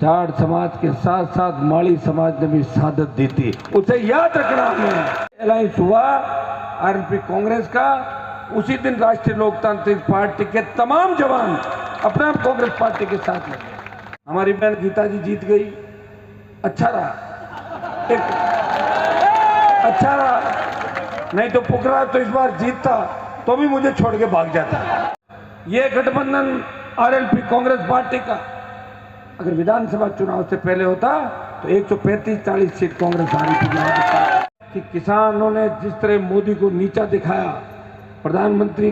जाट समाज के साथ साथ माली समाज ने भी शहादत दी थी, उसे याद रखना हमें। अलायंस हुआ आरएलपी कांग्रेस का, उसी दिन राष्ट्रीय लोकतांत्रिक पार्टी के तमाम जवान अपना कांग्रेस पार्टी के साथ लगे। हमारी बहन गीता जी जीत गई, अच्छा रहा, अच्छा रहा, नहीं तो पुकरा तो इस बार जीतता तो भी मुझे छोड़ के भाग जाता। ये गठबंधन आरएलपी कांग्रेस पार्टी का अगर विधानसभा चुनाव से पहले होता तो 135-40 सीट कांग्रेस आ रही थी। कि किसानों ने जिस तरह मोदी को नीचा दिखाया, प्रधानमंत्री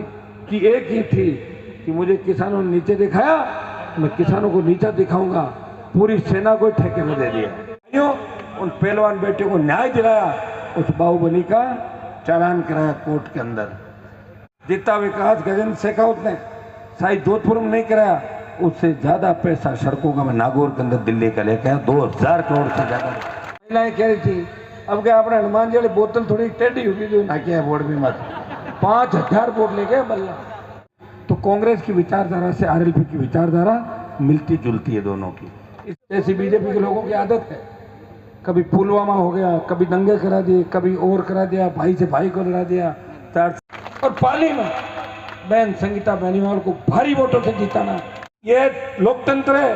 की एक ही थी कि मुझे किसानों ने नीचे दिखाया, मैं किसानों को नीचा दिखाऊंगा, पूरी सेना को ठेके में दे दिया। उन पहलवान बेटे को न्याय दिलाया, उस बाहुबली का चालान कराया कोर्ट के अंदर। जितना विकास गजेंद्र शेखावत ने शायद जोधपुर में नहीं कराया, उससे ज्यादा पैसा सड़कों का मैं नागौर के अंदर दिल्ली का लेके आया, 2000 करोड़ से ज्यादा। महिलाएं कह रही थी अब क्या अपने हनुमान जी वाली बोतल थोड़ी टेढ़ी होगी जो ना किया वोट भी मत, 5000 वोट ले गए बल्ला। तो कांग्रेस की विचारधारा से आरएलपी की विचारधारा मिलती जुलती है दोनों की। ऐसी बीजेपी के लोगों की आदत है, कभी पुलवामा हो गया, कभी दंगे करा दिए, कभी और करा दिया, भाई से भाई को लड़ा दिया। और पाली में बहन संगीता बेनीवाल को भारी वोटों से जिताना, ये लोकतंत्र है।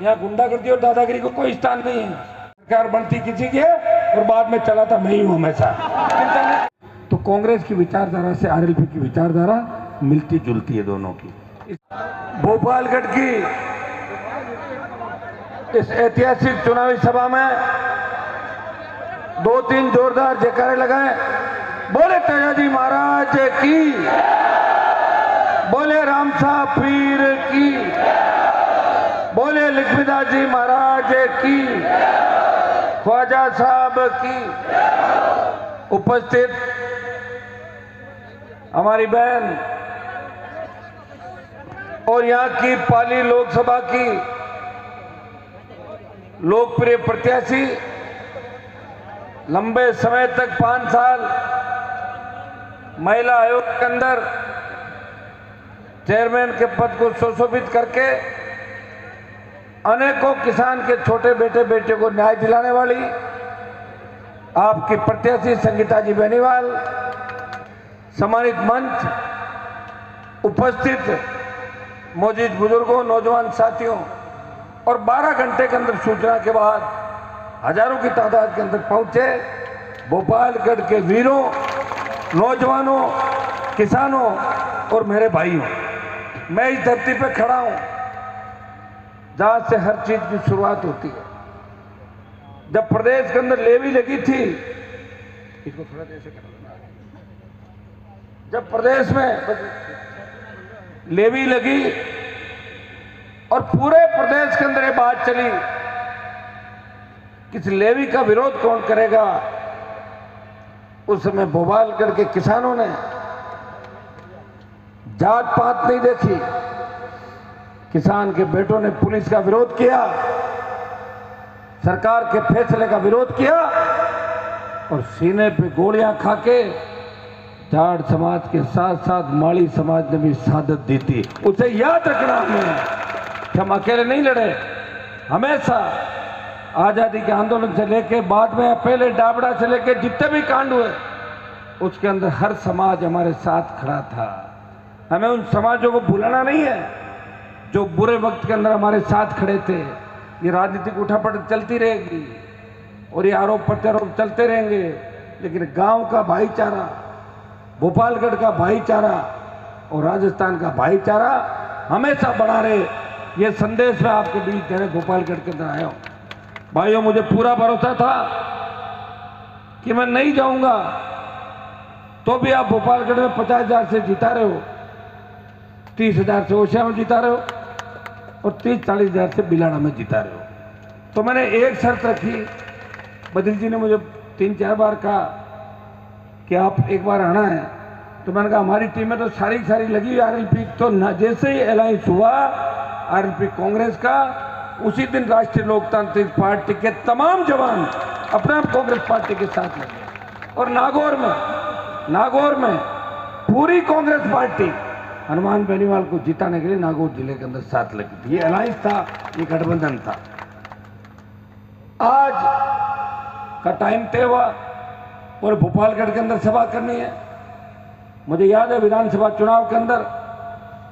यहाँ गुंडागर्दी और दादागिरी को कोई स्थान नहीं है। सरकार बनती किसी की है और बाद में चलाता मैं ही हूं हमेशा। तो कांग्रेस की विचारधारा से आरएलपी की विचारधारा मिलती जुलती है दोनों की। भोपालगढ़ की इस ऐतिहासिक चुनावी सभा में 2-3 जोरदार जयकारे लगाए। बोले तेजाजी महाराज की, बोले राम साहब पीर की, बोले लक्ष्मीदास जी महाराज की, ख्वाजा साहब की। उपस्थित हमारी बहन और यहाँ की पाली लोकसभा की लोकप्रिय प्रत्याशी, लंबे समय तक 5 साल महिला आयोग के अंदर चेयरमैन के पद को सुशोभित करके अनेकों किसान के छोटे बेटे बेटे को न्याय दिलाने वाली आपकी प्रत्याशी संगीता जी बेनीवाल, सम्मानित मंच, उपस्थित मौजूद बुजुर्गों, नौजवान साथियों और 12 घंटे के अंदर सूचना के बाद हजारों की तादाद के अंदर पहुंचे भोपालगढ़ के वीरों, नौजवानों, किसानों और मेरे भाइयों, मैं इस धरती पे खड़ा हूं जहां से हर चीज की शुरुआत होती है। जब प्रदेश के अंदर लेवी लगी थी, इसको थोड़ा ऐसे कर, जब प्रदेश में लेवी लगी और पूरे प्रदेश के अंदर ये बात चली कि इस लेवी का विरोध कौन करेगा, उस समय भोपालगढ़ के किसानों ने जात पात नहीं देखी। किसान के बेटों ने पुलिस का विरोध किया, सरकार के फैसले का विरोध किया और सीने पे गोलियां खाके जाट समाज के साथ साथ माली समाज ने भी शहादत दी थी, उसे याद रखना हमें। हम अकेले नहीं लड़े, हमेशा आजादी के आंदोलन से लेके बाद में पहले डाबड़ा से लेके जितने भी कांड हुए उसके अंदर हर समाज हमारे साथ खड़ा था। हमें उन समाजों को भुलाना नहीं है जो बुरे वक्त के अंदर हमारे साथ खड़े थे। ये राजनीतिक उठापटक चलती रहेगी और ये आरोप प्रत्यारोप चलते रहेंगे, लेकिन गांव का भाईचारा, भोपालगढ़ का भाईचारा और राजस्थान का भाईचारा हमेशा बना रहे, ये संदेश मैं आपके बीच देने भोपालगढ़ के अंदर आया हूं। भाइयों, मुझे पूरा भरोसा था कि मैं नहीं जाऊंगा तो भी आप भोपालगढ़ में 50,000 से जिता रहे हो, 30,000 से ओशिया में जिता रहे हो और 30-40,000 से बिलाड़ा में जिता रहे हो। तो मैंने एक शर्त रखी, बद्री जी ने मुझे 3-4 बार कहा कि आप एक बार आना है, तो मैंने कहा हमारी टीम में तो सारी लगी आरएलपी। तो ना जैसे ही अलायंस हुआ आरएलपी कांग्रेस का, उसी दिन राष्ट्रीय लोकतांत्रिक पार्टी के तमाम जवान अपना कांग्रेस पार्टी के साथ लगे और नागौर में पूरी कांग्रेस पार्टी हनुमान बेनीवाल को जिताने के लिए नागौर जिले के अंदर साथ लगी थी। ये अलायंस था, ये गठबंधन था। आज का टाइम तय हुआ और भोपालगढ़ के अंदर सभा करनी है। मुझे याद है विधानसभा चुनाव के अंदर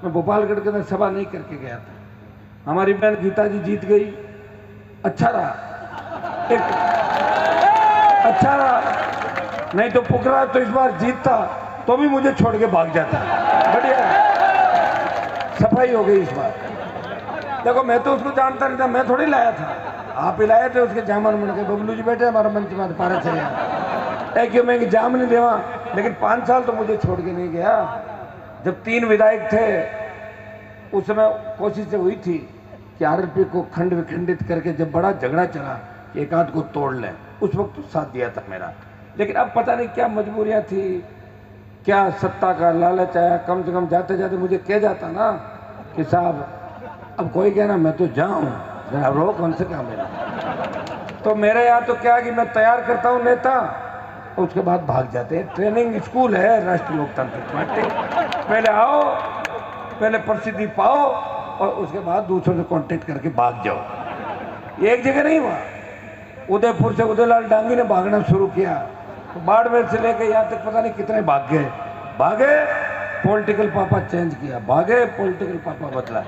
मैं भोपालगढ़ के अंदर सभा नहीं करके गया था। हमारी बहन गीता जी जीत गई, अच्छा रहा, एक अच्छा रहा। नहीं तो पुकरा तो इस बार जीतता तो भी मुझे छोड़ के भाग जाता। बढ़िया सफाई हो गई इस बार। देखो मैं तो उसको जानता नहीं था, मैं थोड़ी लाया था, आप ही लाए थे उसके जामन मन के। बबलू जी बैठे हमारा मंच में पारा चले क्यों मैं जाम नहीं देवा, लेकिन 5 साल तो मुझे छोड़ के नहीं गया। जब 3 विधायक थे उस समय कोशिश हुई थी कि आरएलपी को खंड विखंडित करके, जब बड़ा झगड़ा चला कि एक आध को तोड़ लें, उस वक्त तो साथ दिया था मेरा। लेकिन अब पता नहीं क्या मजबूरियां थी, क्या सत्ता का लालच आया। कम से कम जाते जाते मुझे कह जाता ना कि साहब अब कोई कहना मैं तो जाऊं, जरा रो कौन से काम मेरा। तो मेरे यहाँ तो क्या कि मैं तैयार करता हूँ नेता, उसके बाद भाग जाते हैं। ट्रेनिंग स्कूल है राष्ट्रीय लोकतांत्रिक पार्टी। पहले आओ, पहले प्रसिद्धि पाओ और उसके बाद दूसरों से कांटेक्ट करके भाग जाओ। ये एक जगह नहीं हुआ। उदयपुर से उदयलाल डांगी ने भागना शुरू किया तो बाड़मेर से लेकर यहाँ तक पता नहीं कितने भाग गए। भागे, पॉलिटिकल पापा चेंज किया, भागे, पॉलिटिकल पापा बदला।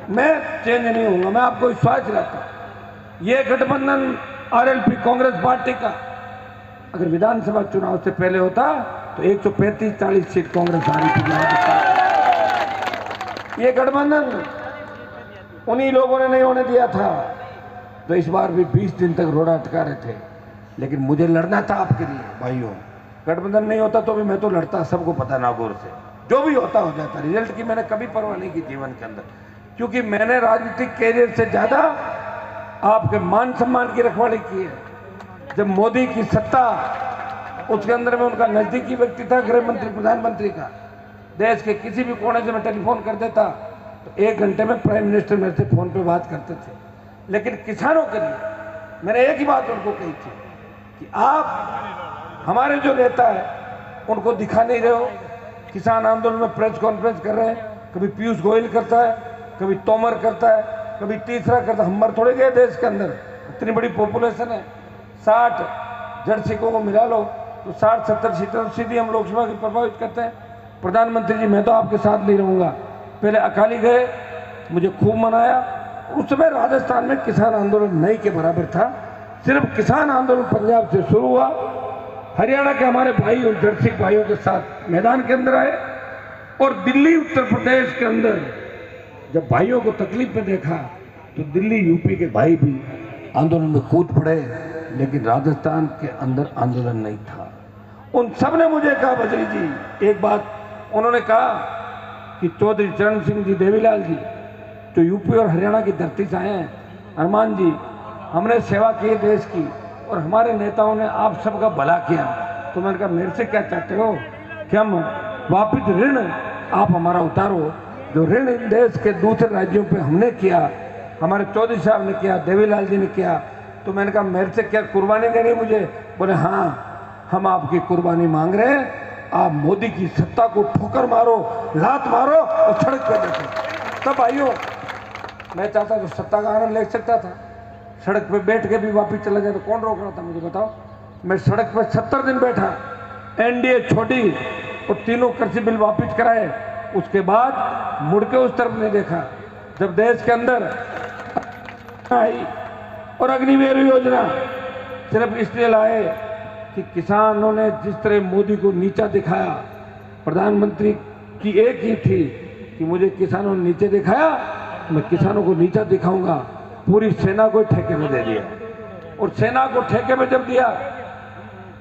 मैं चेंज नहीं होऊंगा, मैं आपको विश्वास दिलाता हूं। ये गठबंधन आरएलपी कांग्रेस पार्टी का अगर विधानसभा चुनाव से पहले होता तो 135-40 सीट कांग्रेस आ रही थी। ये गठबंधन उन्हीं लोगों ने नहीं होने दिया था, तो इस बार भी 20 दिन तक रोड़ा अटका रहे थे। लेकिन मुझे लड़ना था आपके लिए भाइयों। गठबंधन नहीं होता तो भी मैं तो लड़ता, सबको पता नागौर से। जो भी होता हो जाता। रिजल्ट की मैंने कभी परवाह नहीं की जीवन के अंदर, क्योंकि मैंने राजनीतिक कैरियर से ज्यादा आपके मान सम्मान की रखवाली की है। जब मोदी की सत्ता, उसके अंदर में उनका नजदीकी व्यक्ति था, गृह मंत्री, प्रधानमंत्री का। देश के किसी भी कोने से मैं टेलीफोन कर देता तो 1 घंटे में प्राइम मिनिस्टर मेरे से फोन पे बात करते थे। लेकिन किसानों के लिए मैंने एक ही बात उनको कही थी कि आप हमारे जो नेता है उनको दिखा नहीं रहे हो। किसान आंदोलन में प्रेस कॉन्फ्रेंस कर रहे हैं, कभी पीयूष गोयल करता है, कभी तोमर करता है, कभी तीसरा करता है। हम मर थोड़े गए देश के अंदर, इतनी बड़ी पॉपुलेशन है। 60 जड़ सिखों को मिला लो तो 60-70 सीटें सीधी हम लोकसभा की प्रभावित करते हैं। प्रधानमंत्री जी मैं तो आपके साथ नहीं रहूँगा। पहले अकाली गए, मुझे खूब मनाया। उस समय राजस्थान में किसान आंदोलन नहीं के बराबर था। सिर्फ किसान आंदोलन पंजाब से शुरू हुआ। हरियाणा के हमारे भाई और जड़ सिख भाइयों के साथ मैदान के अंदर आए, और दिल्ली उत्तर प्रदेश के अंदर जब भाइयों को तकलीफ में देखा तो दिल्ली यूपी के भाई भी आंदोलन में कूद पड़े। लेकिन राजस्थान के अंदर आंदोलन नहीं था। उन सब ने मुझे कहा, बद्री जी एक बात उन्होंने कहा कि चौधरी चरण सिंह जी, देवीलाल जी जो यूपी और हरियाणा की धरती से आए हैं, हनुमान जी हमने सेवा की देश की और हमारे नेताओं ने आप सबका भला किया। तो मैंने कहा मेरे से क्या चाहते हो कि हम वापिस ऋण आप हमारा उतारो, जो ऋण इन देश के दूसरे राज्यों पे हमने किया, हमारे चौधरी साहब ने किया, देवीलाल जी ने किया। तो मैंने कहा मेरे से क्या कुर्बानी देनी मुझे? बोले हाँ हम आपकी कुर्बानी मांग रहे हैं, आप मोदी की सत्ता को ठोकर मारो, लात मारो और सड़क पर बैठो। तब भाइयों मैं चाहता तो सत्ता का आनंद ले सकता था, सड़क पे बैठ के भी वापिस चला जाए तो कौन रोक रहा था मुझे बताओ। मैं सड़क पे 70 दिन बैठा, एनडीए छोड़ी और तीनों कृषि बिल वापिस कराए। उसके बाद मुड़ के उस तरफ नहीं देखा। जब देश के अंदर आई और अग्निवीर योजना सिर्फ इसलिए लाए कि किसानों ने जिस तरह मोदी को नीचा दिखाया, प्रधानमंत्री की एक ही थी कि मुझे किसानों ने नीचे दिखाया, मैं किसानों को नीचा दिखाऊंगा। पूरी सेना को ठेके में दे दिया, और सेना को ठेके में जब दिया,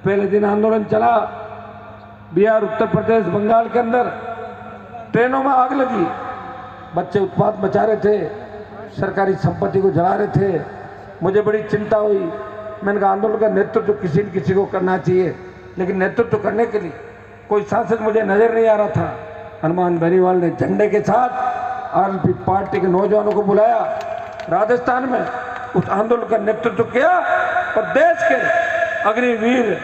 पहले दिन आंदोलन चला बिहार, उत्तर प्रदेश, बंगाल के अंदर ट्रेनों में आग लगी, बच्चे उत्पात मचा रहे थे, सरकारी संपत्ति को जला रहे थे। मुझे बड़ी चिंता हुई। मैंने कहा आंदोलन का नेतृत्व किसी न किसी को करना चाहिए, लेकिन नेतृत्व करने के लिए कोई सांसद मुझे नजर नहीं आ रहा था। हनुमान बेनीवाल ने झंडे के साथ आरएलपी पार्टी के नौजवानों को बुलाया, राजस्थान में उस आंदोलन का नेतृत्व किया और देश के अग्निवीर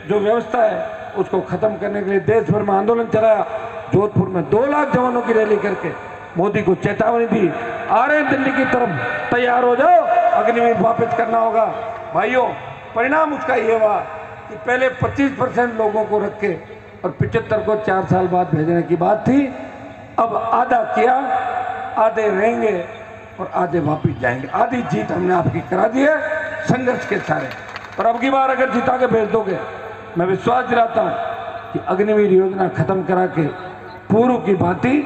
जो व्यवस्था है उसको खत्म करने के लिए देश भर में आंदोलन चलाया। जोधपुर में 2 लाख जवानों की रैली करके मोदी को चेतावनी दी, आ रहे हैं दिल्ली की तरफ, तैयार हो जाओ, अग्निवीर वापस करना होगा। भाइयों, परिणाम उसका ये हुआ कि पहले 25% लोगों को रखे और 75 को 4 साल बाद भेजने की बात थी। अब आधा किया, आधे रहेंगे और आधे वापिस जाएंगे। आधी जीत हमने आपकी करा दी है संघर्ष के सारे। और अब की बार अगर जिता के भेज दोगे, मैं विश्वास दिलाता हूँ कि अग्निवीर योजना खत्म करा के पूर्व की भांति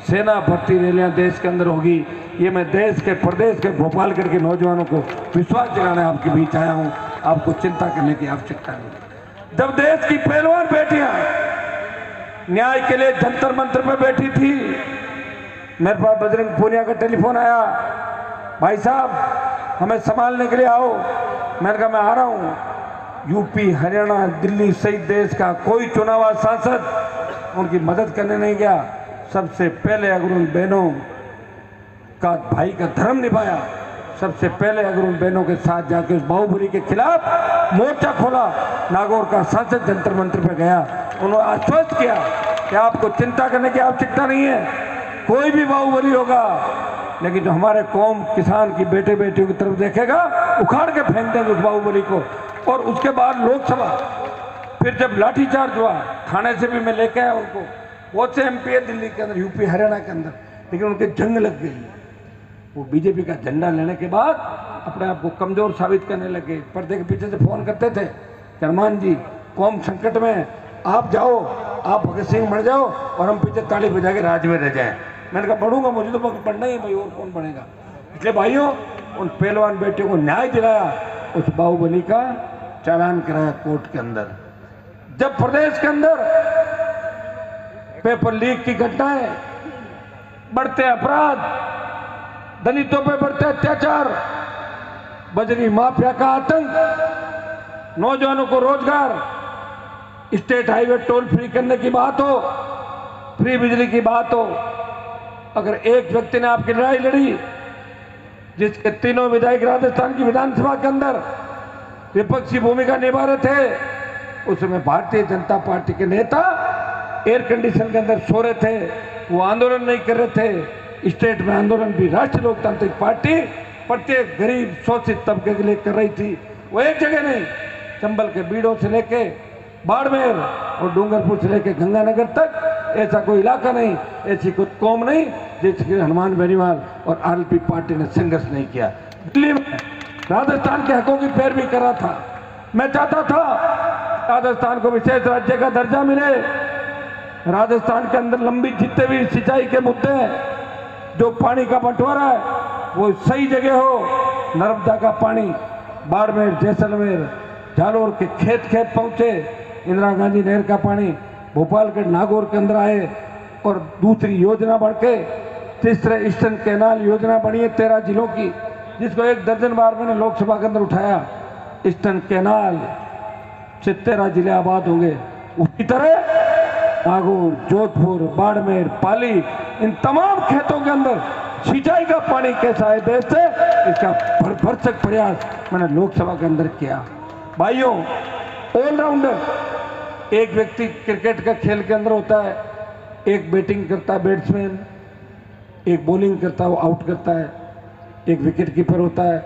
सेना भर्ती रैलियां देश के अंदर होगी। ये मैं देश के, प्रदेश के, भोपालगढ़ के नौजवानों को विश्वास दिलाने आपके बीच आया हूँ। आपको चिंता करने की आवश्यकता नहीं। जब देश की पहलवान बेटियां न्याय के लिए जंतर मंत्र में बैठी थी, मेरे पास बजरंग पूनिया का टेलीफोन आया, भाई साहब हमें संभालने के लिए आओ। मैंने कहा मैं आ रहा हूँ। यूपी, हरियाणा, दिल्ली सहित देश का कोई चुनावा सांसद उनकी मदद करने नहीं गया। सबसे पहले अगर उन बहनों का भाई का धर्म निभाया, सबसे पहले अगर उन बहनों के साथ जाके उस बाहुबली के खिलाफ मोर्चा खोला। नागौर का सांसद जंतर मंत्र पे गया, उन्होंने आश्वस्त किया कि आपको चिंता करने की आवश्यकता नहीं है, कोई भी बाहुबली होगा, लेकिन जो हमारे कौम किसान की बेटे बेटियों की तरफ देखेगा उखाड़ के फेंक देंगे उस बाहुबली को। और उसके बाद लोकसभा, फिर जब लाठीचार्ज हुआ, थाने से भी मैं लेके आया उनको। बहुत से MP है दिल्ली के अंदर, यूपी, हरियाणा के अंदर, लेकिन उनके जंग लग गई। वो बीजेपी का झंडा लेने के बाद अपने आप को कमजोर साबित करने लगे। पर्दे के पीछे से फोन करते थे, हनुमान जी कौम संकट में, आप जाओ, आप भगत सिंह बन जाओ और हम पीछे ताली बजा के राज में रह जाएं। मैंने कहा बढ़ूंगा, मुझे तो पढ़ना ही है भाई, और कौन बढ़ेगा। इसलिए भाइयों, उन पहलवान बेटियों को न्याय दिलाया, उस बाहुबली का चालान कराया कोर्ट के अंदर। जब प्रदेश के अंदर पेपर लीक की घटनाएं, बढ़ते अपराध, दलितों पे बढ़ते अत्याचार, बजरी माफिया का आतंक, नौजवानों को रोजगार, स्टेट हाईवे टोल फ्री करने की बात हो, फ्री बिजली की बात हो, अगर एक व्यक्ति ने आपकी लड़ाई लड़ी, जिसके तीनों विधायक राजस्थान की विधानसभा के अंदर विपक्षी भूमिका निभा रहे थे, उसमें भारतीय जनता पार्टी के नेता एयर कंडीशन के अंदर सो रहे थे, वो आंदोलन नहीं कर रहे थे। स्टेट में आंदोलन भी राष्ट्रीय लोकतांत्रिक पार्टी प्रत्येक गरीब शोषित तबके के लिए कर रही थी। वो एक जगह नहीं, चंबल के बीड़ों से लेके बाड़मेर और डूंगरपुर से लेके गंगानगर तक ऐसा कोई इलाका नहीं, ऐसी कोई कौम नहीं जिसके हनुमान बेनीवाल और RLP पार्टी ने संघर्ष नहीं किया। दिल्ली में राजस्थान के हकों की पैरवी कर रहा था। मैं चाहता था राजस्थान को विशेष राज्य का दर्जा मिले। राजस्थान के अंदर लंबी जितने भी सिंचाई के मुद्दे हैं, जो पानी का बंटवारा है वो सही जगह हो। नर्मदा का पानी बाड़मेर, जैसलमेर, जालोर के खेत खेत पहुंचे। इंदिरा गांधी नहर का पानी भोपालगढ़, नागौर के अंदर आए। और दूसरी योजना बढ़ के तीसरे ईस्टर्न कैनाल योजना बनी है 13 जिलों की, जिसको 1 दर्जन बार मैंने लोकसभा के अंदर उठाया। ईस्टर्न कैनाल से 13 जिले आबाद होंगे। उसी तरह नागौर, जोधपुर, बाड़मेर, पाली, इन तमाम खेतों के अंदर सिंचाई का पानी कैसा है देश से, इसका भरसक प्रयास मैंने लोकसभा के अंदर किया। भाइयों, ऑलराउंडर, एक व्यक्ति क्रिकेट का खेल के अंदर होता है, एक बैटिंग करता है बैट्समैन, एक बॉलिंग करता है वो आउट करता है, एक विकेट कीपर होता है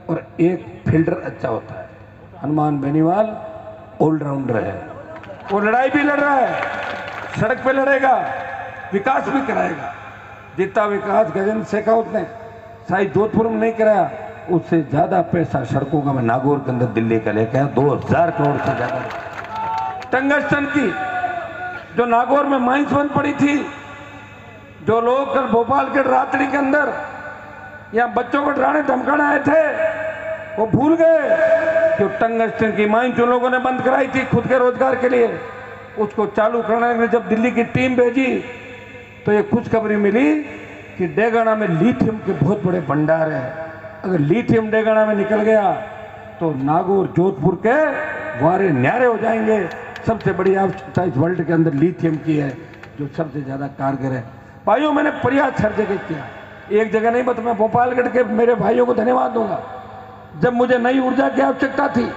और एक फील्डर अच्छा होता है। हनुमान बेनीवाल ऑलराउंडर है। वो लड़ाई भी लड़ रहा है, सड़क पे लड़ेगा, विकास भी कराएगा। जितना विकास गजेंद्र शेखावत ने शायद जोधपुर में नहीं कराया, उससे ज्यादा पैसा सड़कों का मैं नागौर के अंदर दिल्ली का लेके आया, 2000 करोड़ से ज्यादा। टंगस्टन की जो नागौर में माइंस बंद पड़ी थी, जो लोग कल भोपाल के रात्रि के अंदर यहाँ बच्चों को डराने धमकाने आए थे, वो भूल गए जो टंगस्टन की माइंस जो लोगों ने बंद कराई थी खुद के रोजगार के लिए, उसको चालू करने में जब दिल्ली की टीम भेजी तो ये खुशखबरी मिली कि डेगाना में लिथियम के बहुत बड़े भंडार हैं। अगर लिथियम डेगाना में निकल गया तो नागौर, जोधपुर के वारे न्यारे हो जाएंगे। सबसे बड़ी आवश्यकता इस वर्ल्ड के अंदर लिथियम की है, जो सबसे ज्यादा कारगर है। भाइयों, मैंने प्रयास हर जगह किया, एक जगह नहीं, बस मैं भोपालगढ़ के मेरे भाइयों को धन्यवाद दूंगा। जब मुझे नई ऊर्जा की आवश्यकता थी,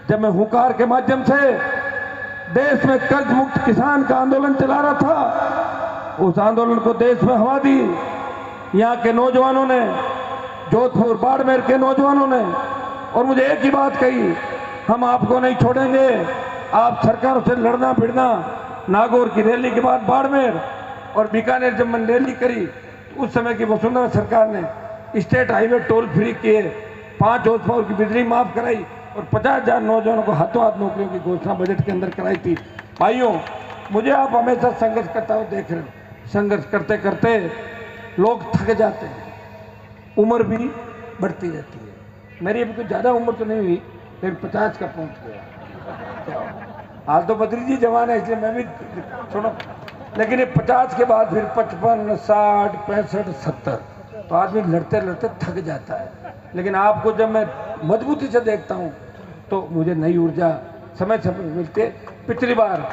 जब मैं हुंकार के माध्यम से देश में कर्ज मुक्त किसान का आंदोलन चला रहा था, उस आंदोलन को देश में हवा दी। यहाँ के नौजवानों ने जोधपुर बाड़मेर के नौजवानों ने और मुझे एक ही बात कही, हम आपको नहीं छोड़ेंगे, आप सरकारों से लड़ना भिड़ना। नागौर की रैली के बाद बाड़मेर और बीकानेर जब मैंने रैली करी, उस समय की वसुंधरा सरकार ने स्टेट हाईवे टोल फ्री किए, 5 हॉर्स पावर की बिजली माफ कराई और 50,000 नौजवानों को हाथों हाथ नौकरियों की घोषणा बजट के अंदर कराई थी। भाइयों, मुझे आप हमेशा संघर्ष करता हुआ देख रहे हो। संघर्ष करते करते लोग थक जाते हैं, उम्र भी बढ़ती रहती है। मेरी अभी कुछ ज़्यादा उम्र तो नहीं हुई, लेकिन 50 का पहुंच गया। हाल तो बद्री जी जवान है, इसलिए मैं भी थोड़ा, लेकिन ये 50 के बाद फिर 55, 60, 65, 70 तो आदमी लड़ते लड़ते थक जाता है। लेकिन आपको जब मैं मजबूती से देखता हूँ तो मुझे नई ऊर्जा समय समय मिलती है। पिछली बार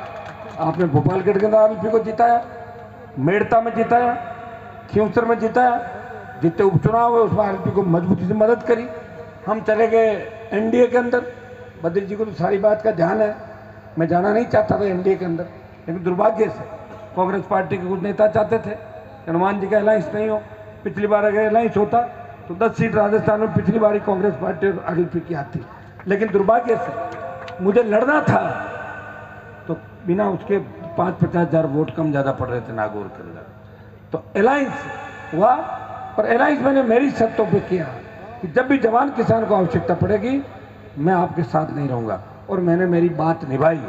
आपने भोपालगढ़ के अंदर आरएलपी को जिताया, मेड़ता में जिताया, खींवसर में जिताया, जितने उपचुनाव हुए उसमें आरएलपी को मजबूती से मदद करी। हम चले गए एनडीए के अंदर, बद्री जी को तो सारी बात का ध्यान है, मैं जाना नहीं चाहता था एनडीए के अंदर, लेकिन दुर्भाग्य से कांग्रेस पार्टी के कुछ नेता चाहते थे हनुमान जी का अलायंस नहीं हो। पिछली बार अगर अलायंस होता तो 10 सीट राजस्थान में पिछली बार ही कांग्रेस पार्टी और आरएलपी की आती, लेकिन दुर्भाग्य से मुझे लड़ना था तो बिना उसके 50 हज़ार वोट कम ज़्यादा पड़ रहे थे नागौर के अंदर, तो अलायंस हुआ। और अलायंस मैंने मेरी शर्तों पे किया कि जब भी जवान किसान को आवश्यकता पड़ेगी मैं आपके साथ नहीं रहूँगा, और मैंने मेरी बात निभाई।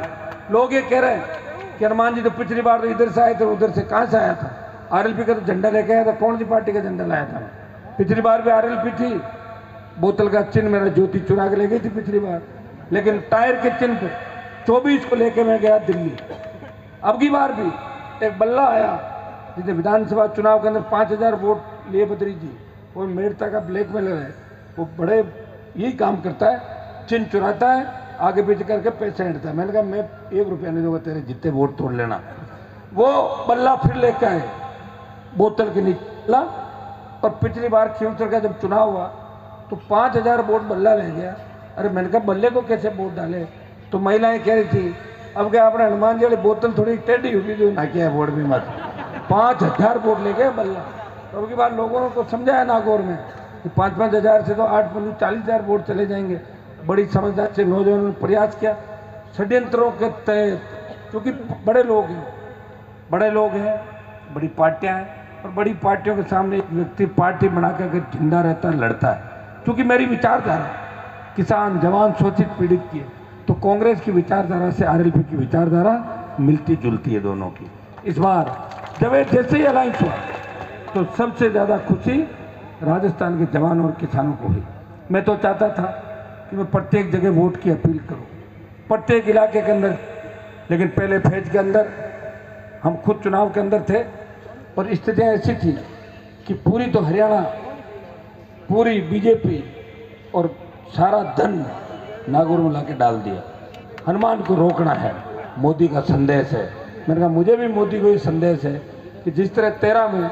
लोग ये कह रहे हैं कि हनुमान जी तो पिछली बार तो इधर से आए थे, उधर से कहाँ से आया था, आरएलपी का तो झंडा लेके आया था, कौन सी पार्टी का झंडा लाया था? पिछली बार भी आरएलपी थी, बोतल का चिन्ह मेरा ज्योति चुरा के ले गई थी पिछली बार, लेकिन टायर के चिन्ह पे 24 को लेके मैं गया दिल्ली। अब की बार भी एक बल्ला आया जिसने विधानसभा चुनाव के अंदर 5,000 वोट लिए बद्री जी, और मेड़ता का ब्लैकमेलर है, वो बड़े यही काम करता है, चिन्ह चुराता है, आगे पीछे करके पैसे ऐंठता है। मैंने कहा मैं 1 रुपया नहीं दूंगा, तेरे जितने वोट तोड़ लेना। वो बल्ला फिर लेकर आए, बोतल के नीचे ला, और पिछली बार खींवसर का जब चुनाव हुआ तो 5,000 वोट बल्ला ले गया। अरे मैंने कहा बल्ले को कैसे वोट डाले? तो महिलाएं कह रही थी अब क्या अपने हनुमान जी वाली बोतल थोड़ी टेढ़ी होगी जो ना किया वोट भी मत, 5,000 वोट ले गए बल्ला। तो अब की बार लोगों को समझाया नागौर में कि 5-5 हज़ार से तो 8-5 40,000 वोट चले जाएंगे। बड़ी समझदार से नौजवानों ने प्रयास किया षड्यंत्रों के तहत, क्योंकि बड़े लोग हैं, बड़ी पार्टियां हैं, और बड़ी पार्टियों के सामने एक व्यक्ति पार्टी बनाकर अगर जिंदा रहता है, लड़ता है। क्योंकि मेरी विचारधारा किसान, जवान, शोषित, पीड़ित की है, तो कांग्रेस की विचारधारा से आरएलपी की विचारधारा मिलती जुलती है दोनों की। इस बार जब जैसे ही अलायंस हुआ तो सबसे ज़्यादा खुशी राजस्थान के जवान और किसानों को हुई। मैं तो चाहता था कि मैं प्रत्येक जगह वोट की अपील करूं, प्रत्येक इलाके के अंदर, लेकिन पहले फेज के अंदर हम खुद चुनाव के अंदर थे और स्थितियाँ ऐसी थी कि पूरी तो हरियाणा, पूरी बीजेपी और सारा धन नागौर में लाके डाल दिया। हनुमान को रोकना है, मोदी का संदेश है। मैंने कहा मुझे भी मोदी को ये संदेश है कि जिस तरह 13 में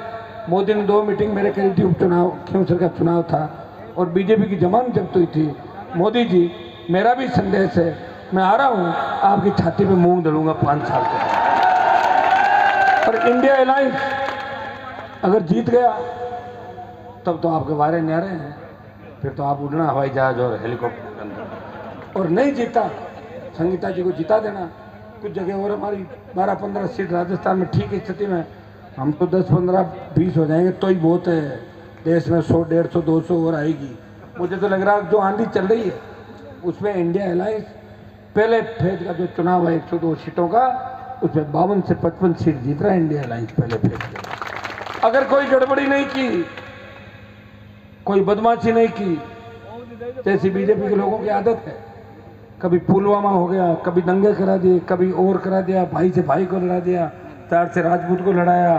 मोदी ने 2 मीटिंग मेरे करी थी, उपचुनाव खींवसर का चुनाव था और बीजेपी की जमानत जब्त हुई थी, मोदी जी मेरा भी संदेश है, मैं आ रहा हूँ, आपकी छाती पे मूंग दलूंगा 5 साल के। और इंडिया अलायंस अगर जीत गया तब तो आपके वारे न्यारे हैं, फिर तो आप उड़ना हवाई जहाज और हेलीकॉप्टर के अंदर। और नहीं जीता, संगीता जी को जिता देना। कुछ जगह और हमारी 12-15 सीट राजस्थान में ठीक स्थिति में, हम तो 10-15-20 हो जाएंगे तो ही बहुत है। देश में 100, 150, 200 और आएगी। मुझे तो लग रहा है जो आंधी चल रही है उसमें इंडिया अलायंस पहले फेज का जो चुनाव है 102 सीटों का, उसमें 52 से 55 सीट जीत रहा है इंडिया अलायंस पहले फेज के। अगर कोई गड़बड़ी नहीं की, कोई बदमाशी नहीं की, जैसी बीजेपी के लोगों की आदत है, कभी पुलवामा हो गया, कभी दंगे करा दिए, कभी और करा दिया, भाई से भाई को लड़ा दिया, चार से राजपूत को लड़ाया,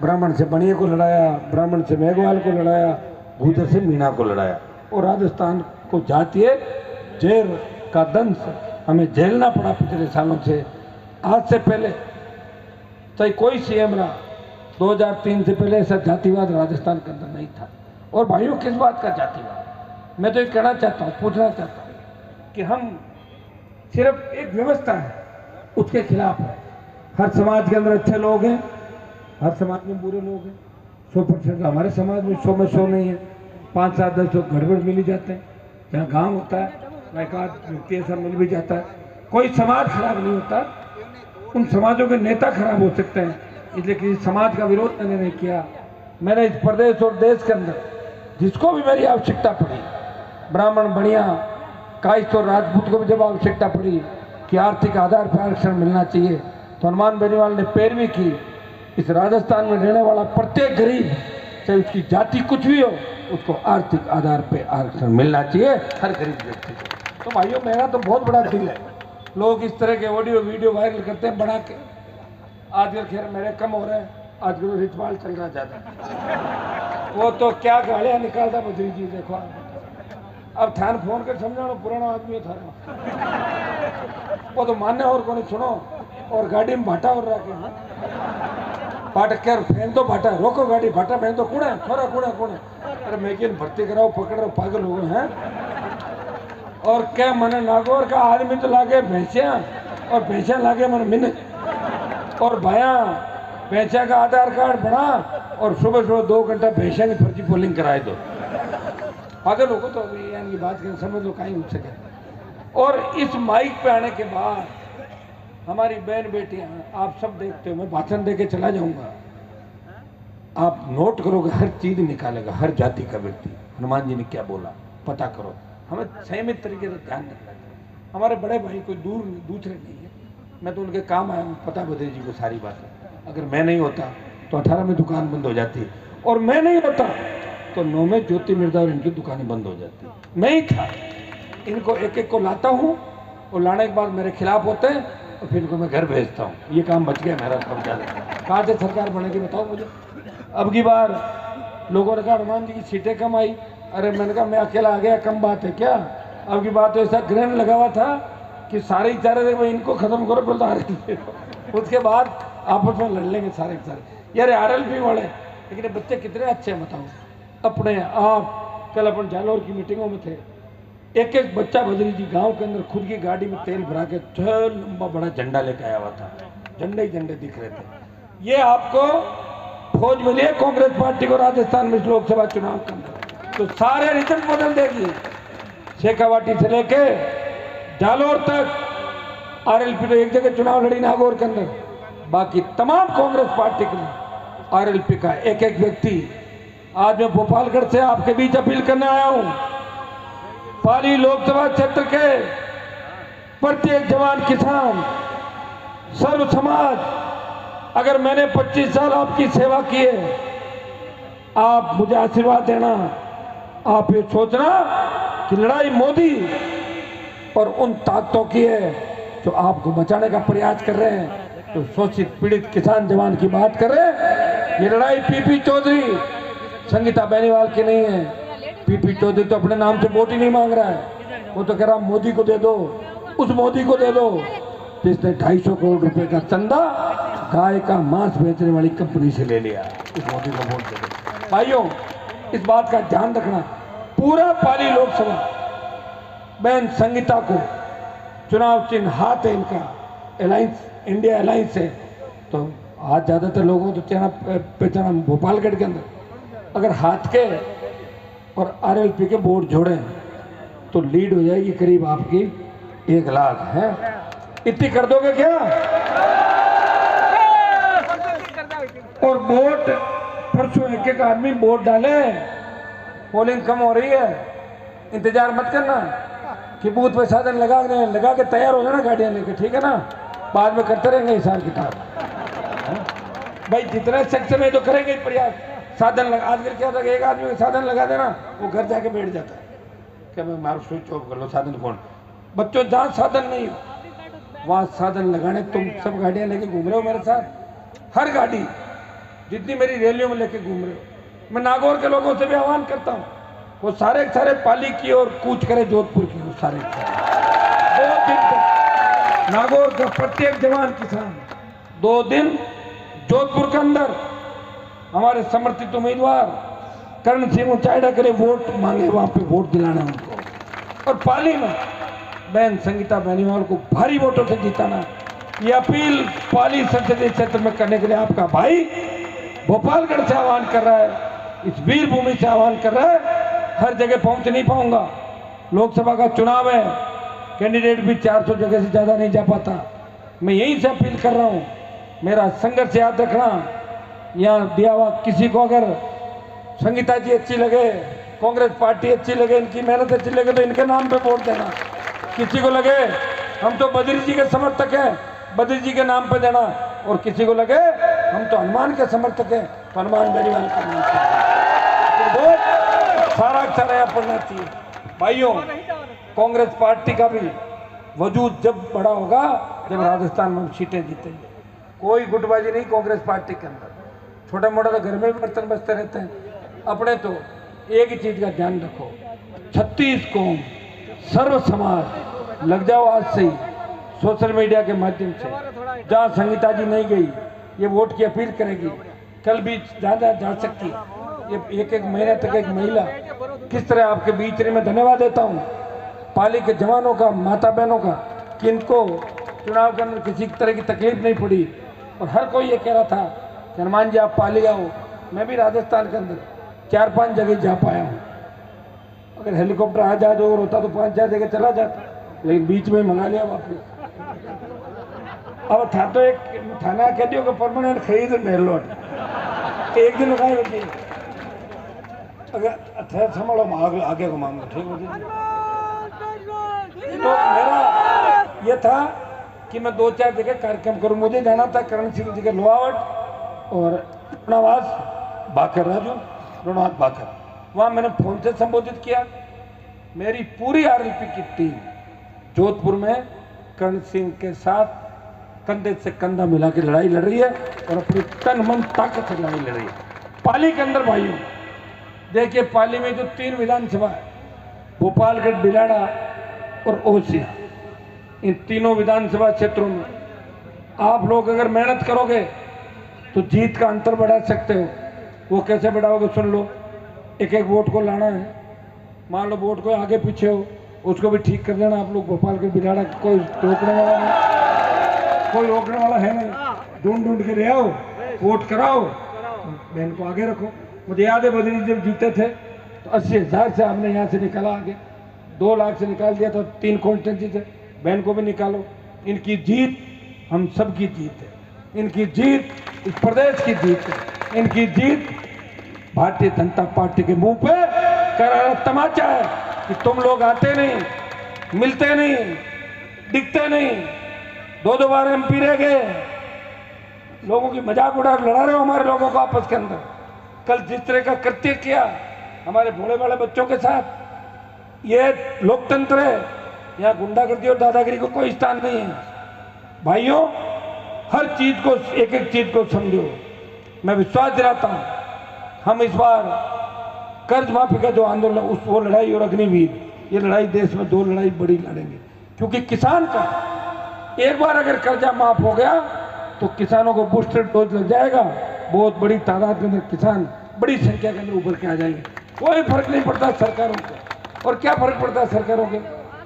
ब्राह्मण से बनिए को लड़ाया, ब्राह्मण से मेघवाल को लड़ाया, भूदर से मीणा को लड़ाया। और राजस्थान को जातीय जेल का दंश हमें झेलना पड़ा पिछले सालों से। आज से पहले चाहे कोई सीएम रहा, 2003 से पहले ऐसा जातिवाद राजस्थान के अंदर नहीं था। और भाइयों किस बात का जातिवाद? मैं तो ये कहना चाहता हूँ, पूछना चाहता हूँ कि हम सिर्फ एक व्यवस्था है उसके खिलाफ है। हर समाज के अंदर अच्छे लोग हैं, हर समाज में बुरे लोग हैं। 100% हमारे समाज में 100 में 100 नहीं है। 5-7 10 लोग गड़बड़ मिल ही जाते हैं। जहाँ गांव होता है वह एक आध व्यक्ति ऐसा मिल भी जाता है। कोई समाज खराब नहीं होता, उन समाजों के नेता खराब हो सकते हैं, इसलिए किसी समाज का विरोध मैंने नहीं किया। मैंने इस प्रदेश और देश के अंदर जिसको भी मेरी आवश्यकता पड़ी, ब्राह्मण बनिया कायस्थ और राजपूत को भी जब आवश्यकता पड़ी कि आर्थिक आधार पर आरक्षण मिलना चाहिए, तो हनुमान बेनीवाल ने पैरवी की। इस राजस्थान में रहने वाला प्रत्येक गरीब, चाहे उसकी जाति कुछ भी हो, उसको आर्थिक आधार पर आरक्षण मिलना चाहिए, हर गरीब व्यक्ति को। तो भाइयों, मेरा तो बहुत बड़ा दिल है। लोग इस तरह के ऑडियो वीडियो वायरल करते हैं बना के। आजकल खैर मेरे कम हो रहे हैं, आजकल रिचवाल चल रहा ज़्यादा। वो तो क्या गालियाँ निकालता बद्री जी, देखो अब थान फोन कर समझाना, पुराना आदमी था वो तो मान्य और को नहीं सुनो। और गाड़ी में भाटा और रखे पाटक क्या फेंक दो भाटा, रोको गाड़ी, भाटा फेंक दो, कूड़े थोड़ा कूड़े कूड़े। अरे मैं क्या भर्ती कराओ, पकड़ रहा पागल हो गए हैं। और क्या मने नागौर का आदमी तो लागे भैंसिया, और भैंसिया लागे मन मिन, और भाया भैंसिया का आधार कार्ड बना और सुबह सुबह 2 घंटा भैंसिया की फर्जी पोलिंग कराए दो। पागल हो तो अभी यानी बात करें, समझ लो कहीं उठ सके। और इस माइक पे आने के बाद हमारी बहन बेटियां, आप सब देखते हो, मैं भाषण दे के चला जाऊंगा, आप नोट करोगे, हर चीज निकालेगा, हर जाति का व्यक्ति हनुमान जी ने क्या बोला पता करो। हमें संयमित तरीके से ध्यान रखना चाहिए। हमारे बड़े भाई कोई दूसरे नहीं है, मैं तो उनके काम आया हूँ, पता बद्री जी को सारी बातें। अगर मैं नहीं होता तो 18 में दुकान बंद हो जाती, और मैं नहीं होता तो 9 में ज्योति मिर्जा और इनकी दुकानें बंद हो जाती। मैं ही था। इनको एक एक को लाता हूँ, और लाने के बाद मेरे खिलाफ होते हैं, और फिर इनको मैं घर भेजता हूँ। ये काम बच गया मेरा, कब ज़्यादा कहाँ से सरकार बनेगी बताओ मुझे। अब की बार लोगों ने कहा हनुमान जी की सीटें कम आई, अरे मैंने कहा मैं अकेला आ गया, कम बात है क्या। अब की बात तो ऐसा ग्रहण लगा हुआ था कि सारे ही चाह रहे थे भाई इनको खत्म करो, बोलता रहे उसके बाद आपस में लड़ लेंगे सारे के सारे। यार RLP वाले, लेकिन बच्चे कितने अच्छे हैं बताओ। अपने आप कल अपन जालौर की मीटिंगों में थे, एक एक बच्चा बद्री जी गांव के अंदर खुद की गाड़ी में तेल भरा के लंबा बड़ा झंडा लेके आया हुआ था। झंडे ही झंडे दिख रहे थे। ये आपको फौज मिली है कांग्रेस पार्टी को राजस्थान में लोकसभा चुनाव के अंदर, तो सारे रिजल्ट बदल देगी। शेखावाटी से लेके जालौर तक RLP तो एक जगह चुनाव लड़ी नागौर के अंदर, बाकी तमाम कांग्रेस पार्टी के लिए RLP का एक एक व्यक्ति। आज मैं भोपालगढ़ से आपके बीच अपील करने आया हूं, पाली लोकसभा क्षेत्र के प्रत्येक जवान, किसान, सर्व समाज, अगर मैंने 25 साल आपकी सेवा की है, आप मुझे आशीर्वाद देना। आप ये सोचना कि लड़ाई मोदी और उन ताकतों की है जो आपको बचाने का प्रयास कर रहे हैं, तो शोषित पीड़ित किसान जवान की बात कर रहे हैं। ये लड़ाई PP चौधरी, संगीता बेनीवाल की नहीं है। PP चौधरी तो अपने नाम से वोट ही नहीं मांग रहा है, वो तो कह रहा मोदी को दे दो, उस मोदी को दे दो जिसने 250 करोड़ रुपए का चंदा गाय का मांस बेचने वाली कंपनी से ले लिया। उस मोदी को वोट दे दो। भाइयों, इस बात का ध्यान रखना, पूरा पाली लोकसभा बहन संगीता को चुनाव चिन्ह हाथ है इनका, अलायंस इंडिया अलायंस है, तो आज ज्यादातर लोगों को तो चेहरा पहचाना भोपालगढ़ के अंदर। अगर हाथ के और RLP के वोट जोड़ें तो लीड हो जाएगी करीब आपकी 1 लाख है। इतनी कर दोगे क्या? और वोट परसों एक एक आदमी वोट डाले, पोलिंग कम हो रही है, इंतजार मत करना कि बूथ पे साधन लगा के तैयार हो जाना गाड़ियां लेके, ठीक है ना। बाद में करते रहेंगे हिसाब किताब। भाई जितना सक्षम है तो करेंगे प्रयास। साधन लगा, आजकल क्या था कि एक आदमी को साधन लगा देना, वो घर जाके बैठ जाता है क्या मैं मारो स्विच ऑफ कर लो, साधन कौन। बच्चों जहाँ साधन नहीं हो वहाँ साधन लगाने तुम सब गाड़ियां लेके घूम रहे हो मेरे साथ, हर गाड़ी जितनी मेरी रैलियों में लेके घूम रहे हो। मैं नागौर के लोगों से भी आह्वान करता हूँ, वो सारे पाली की ओर कूच करे, जोधपुर की ओर सारे 2 दिन तक नागौर का प्रत्येक जवान किसान 2 दिन जोधपुर के अंदर हमारे समर्थित उम्मीदवार करण सिंह उचाईडा करे वोट मांगे, वहां पे वोट दिलाना उनको। और पाली में बहन संगीता बेनीवाल को भारी वोटों से जिताना। ये अपील पाली संसदीय क्षेत्र में करने के लिए आपका भाई भोपालगढ़ से आह्वान कर रहा है, इस वीर भूमि से आह्वान कर रहा है हर जगह पहुंच नहीं पाऊंगा। लोकसभा का चुनाव है, कैंडिडेट भी 400 जगह से ज़्यादा नहीं जा पाता। मैं यहीं से अपील कर रहा हूँ, मेरा संघर्ष याद रखना। यहाँ दिया हुआ किसी को अगर संगीता जी अच्छी लगे, कांग्रेस पार्टी अच्छी लगे, इनकी मेहनत अच्छी लगे तो इनके नाम पे वोट देना। किसी को लगे हम तो बद्री जी के समर्थक हैं, बद्री जी के नाम पे देना। और किसी को लगे हम तो हनुमान के समर्थक हैं, तो हनुमान बेनीवाल का नाम पे वोट सारा यहाँ पड़ना चाहिए। भाइयों, कांग्रेस पार्टी का भी वजूद जब बड़ा होगा जब राजस्थान में सीटें जीतेंगे। कोई गुटबाजी नहीं कांग्रेस पार्टी के अंदर, छोटा मोटा तो घर में भी बर्तन बजते रहते हैं। अपने तो एक ही चीज का ध्यान रखो, 36 कौम सर्व समाज लग जाओ आज से ही सोशल मीडिया के माध्यम से। जहाँ संगीता जी नहीं गई, ये वोट की अपील करेगी, कल भी ज़्यादा जा सकती है। ये एक महीने तक एक महिला किस तरह आपके बीच रही। मैं धन्यवाद देता हूँ पाली के जवानों का, माता बहनों का, कि इनको चुनाव के अंदर किसी तरह की तकलीफ नहीं पड़ी। और हर कोई ये कह रहा था कि हनुमान जी आप पाली आओ। मैं भी राजस्थान के अंदर 4-5 जगह जा पाया हूँ। अगर हेलीकॉप्टर आ जा जो होता तो 5-4 जगह चला जाता, लेकिन बीच में मंगा लिया वापस। अब था तो एक थाना कह दियो कि परमानेंट खरीद मेरे लौट एक दिन लगाए होती अगर अच्छा संभालो आगे का मामला ठीक हो जाए। तो मेरा ये था कि मैं 2-4 जगह कार्यक्रम करूं। मुझे जाना था करण सिंह जी के लोहावट और रुणावास बाकर, राजू रुणावास बाकर, वहाँ मैंने फोन से संबोधित किया। मेरी पूरी आरएलपी की टीम जोधपुर में करण सिंह के साथ कंधे से कंधा मिला के लड़ाई लड़ रही है और अपनी तन मन ताकत से लड़ाई लड़ रही है। पाली के अंदर भाइयों देखिए, पाली में जो 3 विधानसभा है, भोपालगढ़, बिलाड़ा और ओसिया, इन तीनों विधानसभा क्षेत्रों में आप लोग अगर मेहनत करोगे तो जीत का अंतर बढ़ा सकते हो। वो कैसे बढ़ाओगे सुन लो। एक वोट को लाना है, मान लो वोट को आगे पीछे हो, उसको भी ठीक कर देना आप लोग। भोपाल के बिलाड़ा कोई रोकने वाला नहीं, कोई रोकने वाला है नहीं। ढूंढ के ले आओ, वोट कराओ, बहन को आगे रखो। मुझे याद है बद्री जब जीते थे तो 80,000 से आपने यहाँ से निकाला, आगे 2 लाख से निकाल दिया था। 3 कॉन्स्टिट्यूंसी थे, बहन को भी निकालो। इनकी जीत हम सब की जीत है, इनकी जीत इस प्रदेश की जीत है, इनकी जीत भारतीय जनता पार्टी के मुंह पे करारा तमाचा है कि तुम लोग आते नहीं, मिलते नहीं, दिखते नहीं, 2-2 बार MP रह गए, लोगों की मजाक उड़ा लड़ा रहे हो हमारे लोगों को आपस के अंदर। कल जिस तरह का कृत्य किया हमारे भोले भाले बच्चों के साथ, ये लोकतंत्र है, यहाँ गुंडागर्दी और दादागिरी को कोई स्थान नहीं है। भाइयों, हर चीज को एक चीज को समझो। मैं विश्वास दिलाता हूँ हम इस बार कर्ज माफी का जो आंदोलन, उस वो लड़ाई और अग्निवीर, ये लड़ाई देश में 2 लड़ाई बड़ी लड़ेंगे। क्योंकि किसान का एक बार अगर कर्जा माफ हो गया तो किसानों को बूस्टर डोज लग जाएगा। बहुत बड़ी तादाद के अंदर किसान बड़ी संख्या के अंदर उभर के आ जाएंगे। कोई फर्क नहीं पड़ता सरकारों को। और क्या फर्क पड़ता है सरकारों के,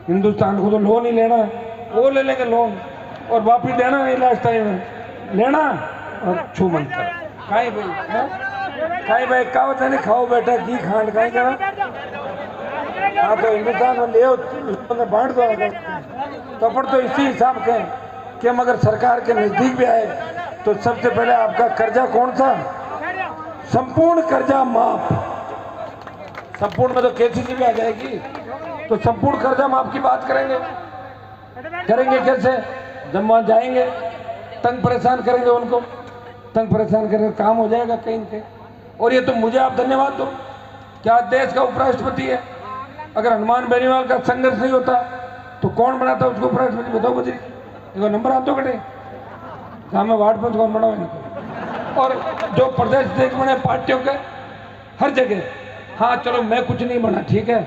हिंदुस्तान को तो लोन ही लेना है, वो ले लेंगे लोन और वापिस देना नहीं, लास्ट टाइम में लेना और छू मन कर कहीं भाई कहावत है नहीं, खाओ बेटा घी खांड कहीं करा। हाँ तो हिंदुस्तान में ले बांट दो। कपड़ तो इसी हिसाब के कि हम अगर सरकार के नजदीक भी आए तो सबसे पहले आपका कर्जा कौन सा, संपूर्ण कर्जा माफ। संपूर्ण में तो KCC भी आ जाएगी, तो संपूर्ण कर्जा माफ की बात करेंगे कैसे? जब वहां जाएंगे तंग परेशान करेंगे, उनको तंग परेशान करेंगे, काम हो जाएगा कहीं कहीं। और ये तो मुझे आप धन्यवाद दो, क्या देश का उपराष्ट्रपति है। अगर हनुमान बेनीवाल का संघर्ष नहीं होता तो कौन बनाता उसको उपराष्ट्रपति, बताओ मुझे। देखो नंबर आप तो कटे कहा मैं वार्ड पंच कौन बनाओ इनको। और जो प्रदेश देश बने पार्टियों के हर जगह, हाँ चलो मैं कुछ नहीं बना ठीक है,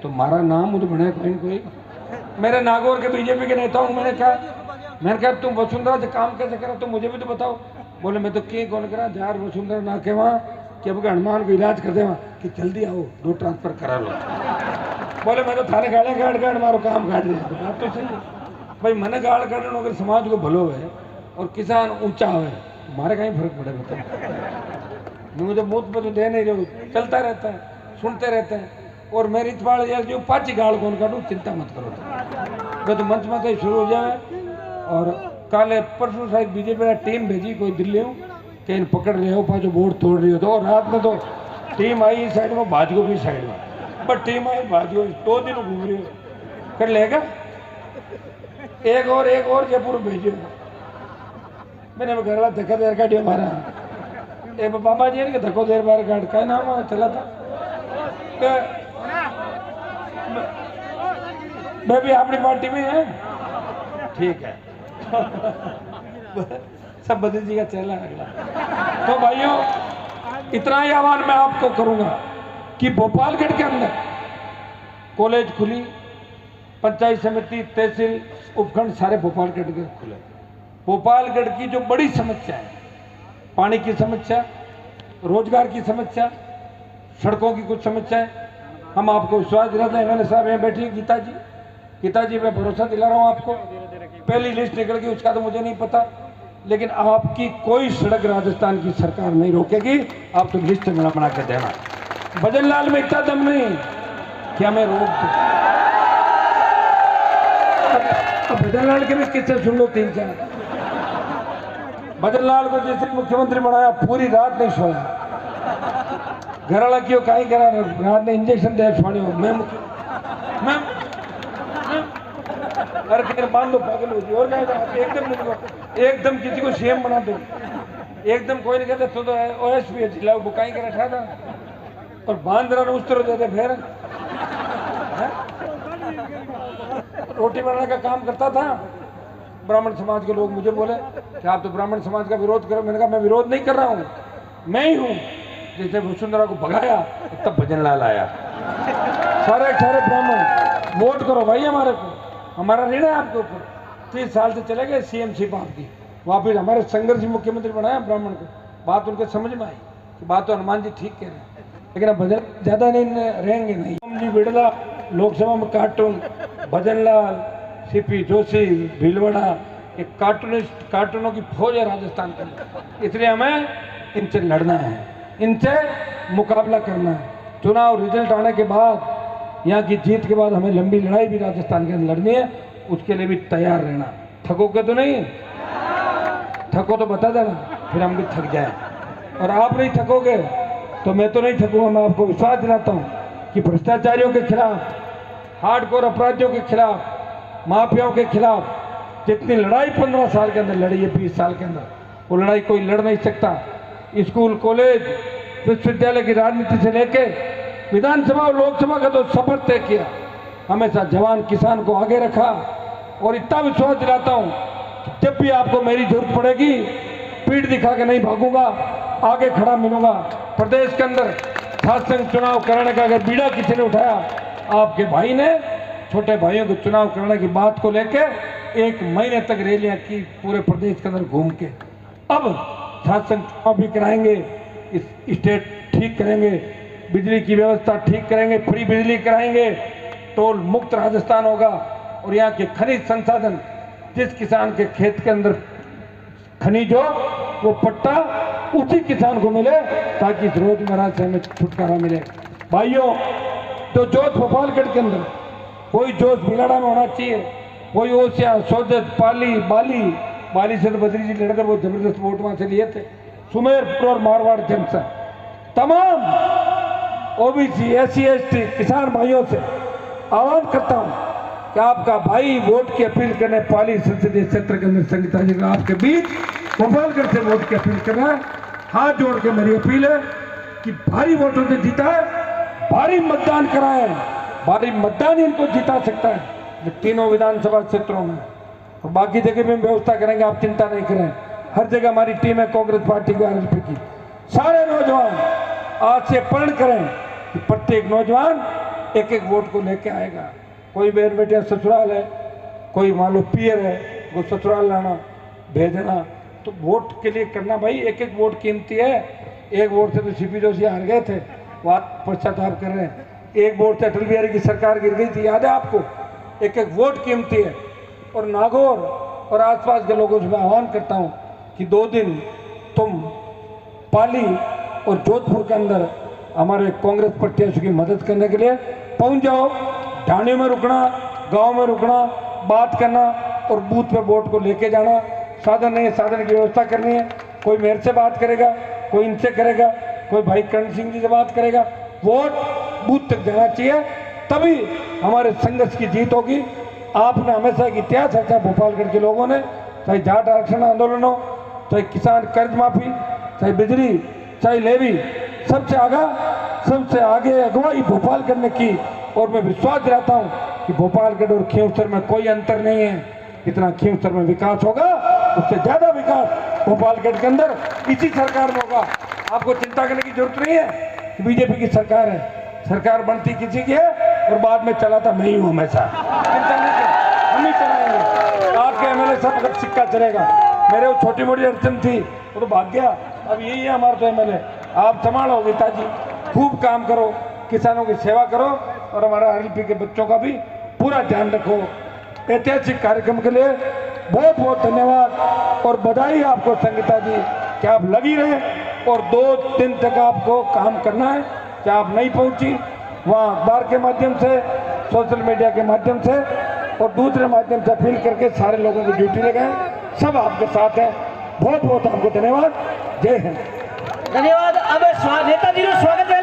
तो हमारा नाम मुझे बना कोई कोई। मेरे नागौर के बीजेपी के नेता हूँ, मैंने कहा तुम वसुंधरा से काम कैसे करा, तुम मुझे भी तो बताओ। बोले मैं तो कौन करा जार वसुंधरा ना के वहाँ कि अब हनुमान को इलाज कर दे वहाँ कि जल्दी आओ 2 ट्रांसफर करा लो। बोले मैं तो थाने गाड़े गाड़ मारो काम काट रहे। बात तो सही है भाई, मैंने गाड़ काटना अगर समाज को भलो है और किसान ऊंचा है, हमारे कहीं फर्क पड़े बताओ। मुझे मुझ पर तो दे नहीं रहे, चलता रहता है, सुनते रहते हैं। और मेरी इतवाड़ यार जो पाँच गाल कौन काटू, चिंता मत करो तो तो मंच में शुरू हो जाए। और काले परसों शायद बीजेपी का टीम भेजी कोई दिल्ली हूँ कहीं पकड़ रहे हो, पाँच वोट तोड़ रही हो। तो रात में तो टीम आई इस साइड में, भाजपा भी साइड में, पर टीम आई भाजपा 2 दिन घूम रही हो, कर लेगा। एक और जयपुर भेजो। मैंने घर वाला धक्का देर काटी हमारा एक बाबा जी ने धक्को देर बार काट का नाम चला था। मैं भी अपनी पार्टी में है, ठीक है। सब बदल जी का चेहरा अगला। तो भाइयों इतना ही आह्वान मैं आपको करूंगा कि भोपालगढ़ के अंदर कॉलेज खुली, पंचायत समिति, तहसील, उपखंड सारे भोपालगढ़ के खुले। भोपालगढ़ की जो बड़ी समस्या है, पानी की समस्या, रोजगार की समस्या, सड़कों की कुछ समस्या है, हम आपको विश्वास दिलाते हैं। मैंने साहब यहाँ बैठी गीता जी मैं भरोसा दिला रहा हूँ आपको। पहली लिस्ट निकल गई उसका तो मुझे नहीं पता, लेकिन आपकी कोई सड़क राजस्थान की सरकार नहीं रोकेगी। आप तो लिस्ट बना के देना। भजन लाल में इतना दम नहीं कि हमें रोक दो। भजन लाल के भी किस्से सुन लो 3-4। भजन लाल को जैसे मुख्यमंत्री बनाया पूरी रात नहीं सोया, घर वाला क्यों कहीं करा रात ने इंजेक्शन दिया सोने हो। मैं अरे फिर बांध दो पागल हो जी और एकदम किसी को सीएम बना दो, एकदम कोई नहीं कहते तो ओएसपी जिलाओ बुकाई कर रखा था और बांध रहा उस तरह देते। फिर रोटी बनाने का काम करता था। ब्राह्मण समाज के लोग मुझे बोले कि आप तो ब्राह्मण समाज का विरोध करो। मैंने कहा मैं विरोध नहीं कर रहा हूँ, मैं ही हूँ जैसे वसुंधरा को भगाया तब भजन लाल आया। सारे ब्राह्मण वोट करो भाई हमारे को, हमारा ऋण है आपके ऊपर। 30 साल से चले गए सीएमसी आपकी, वापिस हमारे संघर्ष मुख्यमंत्री बनाया ब्राह्मण को। बात उनके समझ में आई कि बात तो हनुमान जी ठीक कह रहे हैं, लेकिन अब भजन ज्यादा नहीं रहेंगे नहीं। ओम जी बिड़ला लोकसभा में कार्टून, भजन लाल, सीपी जोशी, भीलवाड़ा, एक कार्टूनों की फौज है राजस्थान के अंदर। इसलिए हमें इनसे लड़ना है, इनसे मुकाबला करना है। चुनाव रिजल्ट आने के बाद, यहाँ की जीत के बाद हमें लंबी लड़ाई भी राजस्थान के अंदर लड़नी है, उसके लिए भी तैयार रहना। थकोगे तो नहीं, थको तो बता देना, फिर हम भी थक जाए। और आप नहीं थकोगे तो मैं तो नहीं थकूंगा। मैं आपको विश्वास दिलाता हूँ कि भ्रष्टाचारियों के खिलाफ, हार्डकोर अपराधियों के खिलाफ, माफियाओं के खिलाफ जितनी लड़ाई 15 साल के अंदर लड़ी है, 20 साल के अंदर, वो लड़ाई कोई लड़ नहीं सकता। स्कूल, कॉलेज, विश्वविद्यालय की राजनीति से लेके विधानसभा और लोकसभा का तो शपथ तय किया, हमेशा जवान किसान को आगे रखा। और इतना विश्वास दिलाता हूँ जब भी आपको मेरी जरूरत पड़ेगी, पीठ दिखा के नहीं भागूंगा, आगे खड़ा मिलूंगा। प्रदेश के अंदर शासन चुनाव कराने का अगर बीड़ा किसी ने उठाया, आपके भाई ने छोटे भाइयों को चुनाव कराने की बात को लेके 1 महीने तक रैलियां की पूरे प्रदेश के अंदर घूम के। अब शासन चुनाव भी कराएंगे, इस स्टेट ठीक करेंगे, बिजली की व्यवस्था ठीक करेंगे, फ्री बिजली कराएंगे, टोल मुक्त राजस्थान होगा। और यहाँ के खनिज संसाधन, जिस किसान के खेत के अंदर खनिज हो वो पट्टा उसी किसान को मिले, ताकि इस रोजमर्रा से हमें छुटकारा मिले। भाइयों, तो जोश भोपालगढ़ के अंदर कोई जोश भिलाड़ा में होना चाहिए, कोई ओसिया, सोजत, बाली से तो बद्री जी लड़कर वो जबरदस्त वोट वहां से लिए थे। सुमेरपुर और मारवाड़ जंक्शन, तमाम ओबीसी, SC ST किसान भाइयों से आह्वान करता हूं कि आपका भाई वोट की अपील करने पाली संसदीय क्षेत्र के अंदर संगीता जी आपके बीच भोपालगढ़ से वोट की अपील करना है। हाथ जोड़ के मेरी अपील है कि भारी वोटों से जीता है, भारी मतदान कराए, भारी मतदान इनको जिता सकता है तीनों विधानसभा क्षेत्रों में। और बाकी जगह भी व्यवस्था करेंगे, आप चिंता नहीं करें। हर जगह हमारी टीम है कांग्रेस पार्टी की, RSP की। सारे नौजवान आज से प्रण करें कि प्रत्येक नौजवान 1-1 वोट को लेके आएगा। कोई बेर बेटे ससुराल है, कोई मान लो पियर है, वो ससुराल लाना भेजना, तो वोट के लिए करना भाई। 1-1 वोट कीमती है। 1 वोट से तो सीपी जोशी हार गए थे, बात पश्चाताप कर रहे हैं। 1 वोट से अटल बिहारी की सरकार गिर गई थी, याद है आपको। 1-1 वोट कीमती है। और नागौर और आसपास के लोगों से मैं आह्वान करता हूं कि 2 दिन तुम पाली और जोधपुर के अंदर हमारे कांग्रेस प्रत्याशियों की मदद करने के लिए पहुंच जाओ, ढाणियों में रुकना, गांव में रुकना, बात करना और बूथ पे वोट को लेके जाना। साधन नहीं है, साधन की व्यवस्था करनी है। कोई मेरे से बात करेगा, कोई इनसे करेगा, कोई भाई करण सिंह जी से बात करेगा। वोट बूथ तक जाना चाहिए, तभी हमारे संघर्ष की जीत होगी। आपने हमेशा एक इतिहास रखा भोपालगढ़ के लोगों ने, चाहे जाट आरक्षण आंदोलन हो, चाहे किसान कर्ज माफी, चाहे बिजली, चाहे लेवी, सबसे आगे अगुवाई भोपालगढ़ ने की। और मैं विश्वास दिलाता हूँ कि भोपालगढ़ और खींवसर में कोई अंतर नहीं है। इतना खींवसर में विकास होगा, उससे ज्यादा विकास भोपालगढ़ के अंदर इसी सरकार में होगा। आपको चिंता करने की जरूरत नहीं है कि बीजेपी की सरकार है। सरकार बनती किसी की है और बाद में चलाता मैं ही हूँ हमेशा। चिंता नहीं करें, हम ही चलाएंगे। आपके एमएलए सब अगर सिक्का चलेगा। मेरे वो छोटी मोटी अड़चन थी वो तो भाग गया, अब यही है हमारा तो एमएलए। आप संभालो गीता जी, खूब काम करो, किसानों की सेवा करो और हमारा आरएलपी के बच्चों का भी पूरा ध्यान रखो। ऐतिहासिक कार्यक्रम के लिए बहुत बहुत धन्यवाद और बधाई आपको संगीता जी कि आप लगी रहे और 2 दिन तक आपको काम करना है। क्या आप नहीं पहुंची वहाँ अखबार के माध्यम से, सोशल मीडिया के माध्यम से और दूसरे माध्यम से अपील करके सारे लोगों की ड्यूटी लगाएं। सब आपके साथ हैं। बहुत बहुत आपको धन्यवाद। जय हिंद। धन्यवाद। अब नेताजी स्वागत है।